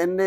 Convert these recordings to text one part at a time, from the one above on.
NA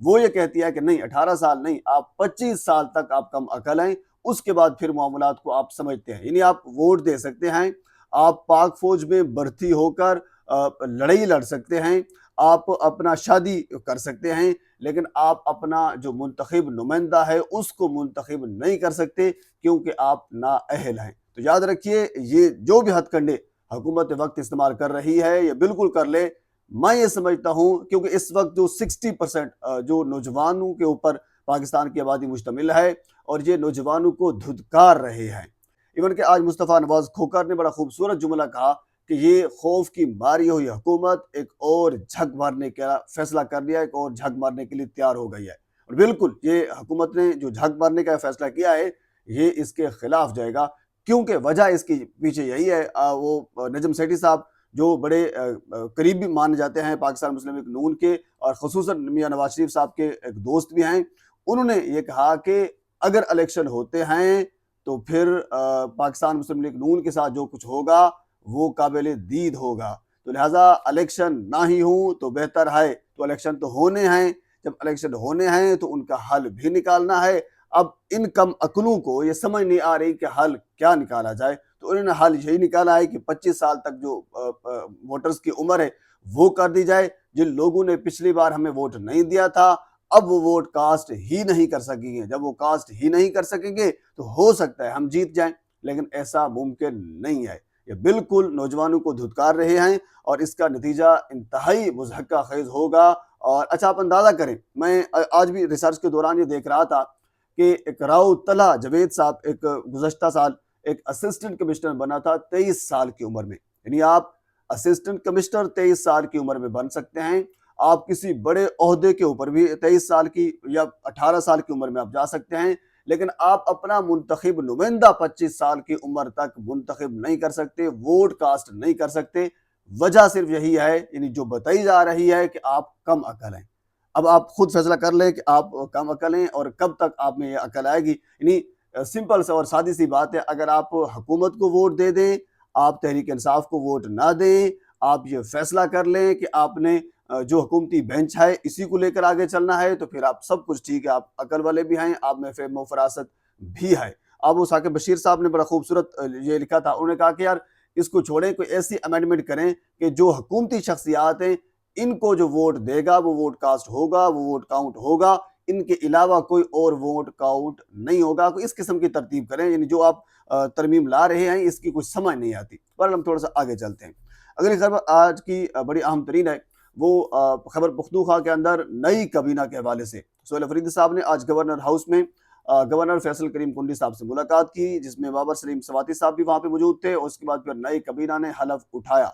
وہ یہ کہتی ہے کہ نہیں 18 سال نہیں، آپ 25 سال تک آپ کم عقل ہیں، اس کے بعد پھر معاملات کو آپ سمجھتے ہیں۔ یعنی آپ ووٹ دے سکتے ہیں، آپ پاک فوج میں بھرتی ہو کر لڑائی لڑ سکتے ہیں، آپ اپنا شادی کر سکتے ہیں، لیکن آپ اپنا جو منتخب نمائندہ ہے اس کو منتخب نہیں کر سکتے، کیونکہ آپ نااہل ہیں۔ تو یاد رکھیے، یہ جو بھی ہتھ کنڈے حکومت وقت استعمال کر رہی ہے یہ بالکل کر لے۔ میں یہ سمجھتا ہوں کیونکہ اس وقت جو 60% جو نوجوانوں کے اوپر پاکستان کی آبادی مشتمل ہے، اور یہ نوجوانوں کو دھتکار رہے ہیں۔ ایون کہ آج مصطفیٰ نواز کھوکھر نے بڑا خوبصورت جملہ کہا کہ یہ خوف کی ماری ہوئی حکومت ایک اور جھک مارنے کا فیصلہ کر لیا، ایک اور جھک مارنے کے لیے تیار ہو گئی ہے۔ اور بالکل یہ حکومت نے جو جھک مارنے کا فیصلہ کیا ہے یہ اس کے خلاف جائے گا، کیونکہ وجہ اس کی پیچھے یہی ہے۔ وہ نجم سیٹھی صاحب جو بڑے قریبی مانے جاتے ہیں پاکستان مسلم لیگ نون کے، اور خصوصاً میاں نواز شریف صاحب کے ایک دوست بھی ہیں، انہوں نے یہ کہا کہ اگر الیکشن ہوتے ہیں تو پھر پاکستان مسلم لیگ نون کے ساتھ جو کچھ ہوگا وہ قابل دید ہوگا، تو لہٰذا الیکشن نہ ہی ہوں تو بہتر ہے۔ تو الیکشن تو ہونے ہیں، جب الیکشن ہونے ہیں تو ان کا حل بھی نکالنا ہے۔ اب ان کم عقلوں کو یہ سمجھ نہیں آ رہی کہ حل کیا نکالا جائے، تو انہوں نے حل یہی نکالا ہے کہ 25 سال تک جو ووٹرز کی عمر ہے وہ کر دی جائے۔ جن لوگوں نے پچھلی بار ہمیں ووٹ نہیں دیا تھا اب وہ ووٹ کاسٹ ہی نہیں کر سکیں گے، جب وہ کاسٹ ہی نہیں کر سکیں گے تو ہو سکتا ہے ہم جیت جائیں، لیکن ایسا ممکن نہیں ہے۔ یہ بالکل نوجوانوں کو دھتکار رہے ہیں اور اس کا نتیجہ انتہائی مضحکہ خیز ہوگا۔ اور اچھا آپ اندازہ کریں، میں آج بھی ریسرچ کے دوران یہ دیکھ رہا تھا کہ ایک راؤ طلحہ جاوید صاحب ایک گزشتہ سال ایک اسسٹنٹ کمشنر بنا تھا 23 سال کی عمر میں۔ یعنی آپ اسسٹنٹ کمشنر 23 سال کی عمر میں بن سکتے ہیں، آپ کسی بڑے عہدے کے اوپر بھی 23 سال کی یا 18 سال کی عمر میں آپ جا سکتے ہیں، لیکن آپ اپنا منتخب نمائندہ 25 سال کی عمر تک منتخب نہیں کر سکتے، ووٹ کاسٹ نہیں کر سکتے۔ وجہ صرف یہی ہے، یعنی جو بتائی جا رہی ہے کہ آپ کم عقل ہیں۔ اب آپ خود فیصلہ کر لیں کہ آپ کم عقل ہیں اور کب تک آپ میں یہ عقل آئے گی۔ یعنی سمپل سے اور سادی سی بات ہے، اگر آپ حکومت کو ووٹ دے دیں، آپ تحریک انصاف کو ووٹ نہ دیں، آپ یہ فیصلہ کر لیں کہ آپ نے جو حکومتی بینچ ہے اسی کو لے کر آگے چلنا ہے، تو پھر آپ سب کچھ ٹھیک ہے، آپ عقل والے بھی ہیں، آپ میں فہم و فراست بھی ہے۔ اب وہ ثاقب بشیر صاحب نے بڑا خوبصورت یہ لکھا تھا، انہوں نے کہا کہ یار اس کو چھوڑیں، کوئی ایسی امینڈمنٹ کریں کہ جو حکومتی شخصیات ہیں ان کو جو ووٹ دے گا وہ ووٹ کاسٹ ہوگا، وہ ووٹ کاؤنٹ ہوگا، ان کے علاوہ کوئی اور ووٹ کاؤنٹ نہیں ہوگا۔ کوئی اس قسم کی ترتیب کریں، یعنی جو آپ ترمیم لا رہے ہیں اس کی کچھ سمجھ نہیں آتی۔ پر ہم تھوڑا سا آگے چلتے ہیں۔ اگلی خبر آج کی بڑی اہم ترین ہے، وہ خیبر پختونخوا کے اندر نئی کابینہ کے حوالے سے سہیل افریدی صاحب نے آج گورنر ہاؤس میں گورنر فیصل کریم کنڈی صاحب سے ملاقات کی، جس میں بابر سلیم سواتی صاحب بھی وہاں پہ موجود تھے، اور اس کے بعد پھر نئی کابینہ نے حلف اٹھایا۔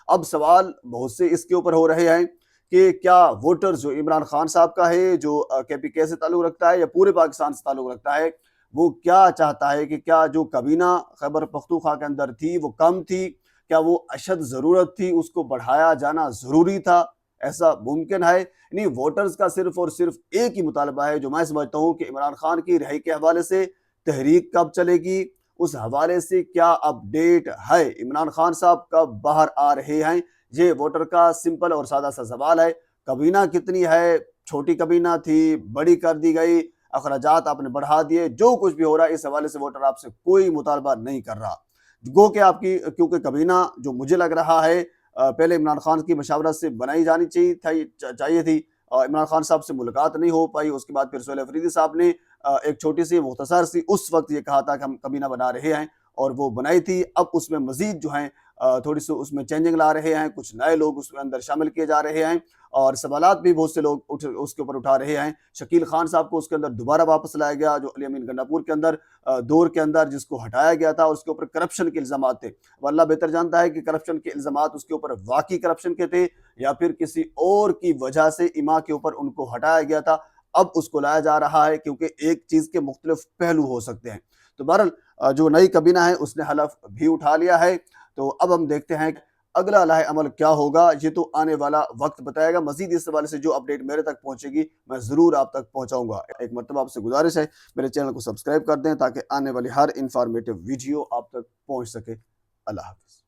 اب سوال بہت سے اس کے اوپر ہو رہے ہیں کہ کیا ووٹرز جو عمران خان صاحب کا ہے، جو KPK سے تعلق رکھتا ہے یا پورے پاکستان سے تعلق رکھتا ہے، وہ کیا چاہتا ہے کہ کیا جو کابینہ خیبر پختونخوا کے اندر تھی وہ کم تھی، کیا وہ اشد ضرورت تھی، اس کو بڑھایا جانا ضروری تھا؟ ایسا ممکن ہے؟ یعنی ووٹرز کا صرف اور صرف ایک ہی مطالبہ ہے جو میں سمجھتا ہوں کہ عمران خان کی رہائی کے حوالے سے تحریک کب چلے گی، اس حوالے سے کیا اپڈیٹ ہے، عمران خان صاحب کب باہر آ رہے ہیں، یہ ووٹر کا سمپل اور سادہ سا سوال ہے۔ کابینہ کتنی ہے، چھوٹی کابینہ تھی، بڑی کر دی گئی، اخراجات آپ نے بڑھا دیے، جو کچھ بھی ہو رہا ہے اس حوالے سے ووٹر آپ سے کوئی مطالبہ نہیں کر رہا۔ گو کہ آپ کی کیونکہ کابینہ جو مجھے لگ رہا ہے پہلے عمران خان کی مشاورت سے بنائی جانی چاہیے تھی، عمران خان صاحب سے ملاقات نہیں ہو پائی، اس کے بعد پھر سہیل افریدی صاحب نے ایک چھوٹی سی مختصر سی اس وقت یہ کہا تھا کہ ہم کابینہ بنا رہے ہیں، اور وہ بنائی تھی۔ اب اس میں مزید جو ہیں تھوڑی سی اس میں چینجنگ لا رہے ہیں، کچھ نئے لوگ اس کے اندر شامل کیے جا رہے ہیں، اور سوالات بھی بہت سے لوگ اس کے اوپر اٹھا رہے ہیں۔ شکیل خان صاحب کو اس کے اندر دوبارہ واپس لایا گیا، جو علی امین گنڈاپور کے اندر دور کے اندر جس کو ہٹایا گیا تھا، اس کے اوپر کرپشن کے الزامات تھے۔ اب اللہ بہتر جانتا ہے کہ کرپشن کے الزامات اس کے اوپر واقعی کرپشن کے تھے یا پھر کسی اور کی وجہ سے اما کے اوپر ان کو ہٹایا گیا تھا۔ اب اس کو لایا جا رہا ہے کیونکہ ایک چیز کے مختلف پہلو ہو سکتے ہیں۔ تو بہرحال جو نئی کابینہ ہے اس نے حلف بھی اٹھا لیا ہے۔ تو اب ہم دیکھتے ہیں کہ اگلا لائحہ عمل کیا ہوگا، یہ تو آنے والا وقت بتائے گا۔ مزید اس حوالے سے جو اپڈیٹ میرے تک پہنچے گی میں ضرور آپ تک پہنچاؤں گا۔ ایک مرتبہ آپ سے گزارش ہے میرے چینل کو سبسکرائب کر دیں تاکہ آنے والی ہر انفارمیٹیو ویڈیو آپ تک پہنچ سکے۔ اللہ حافظ۔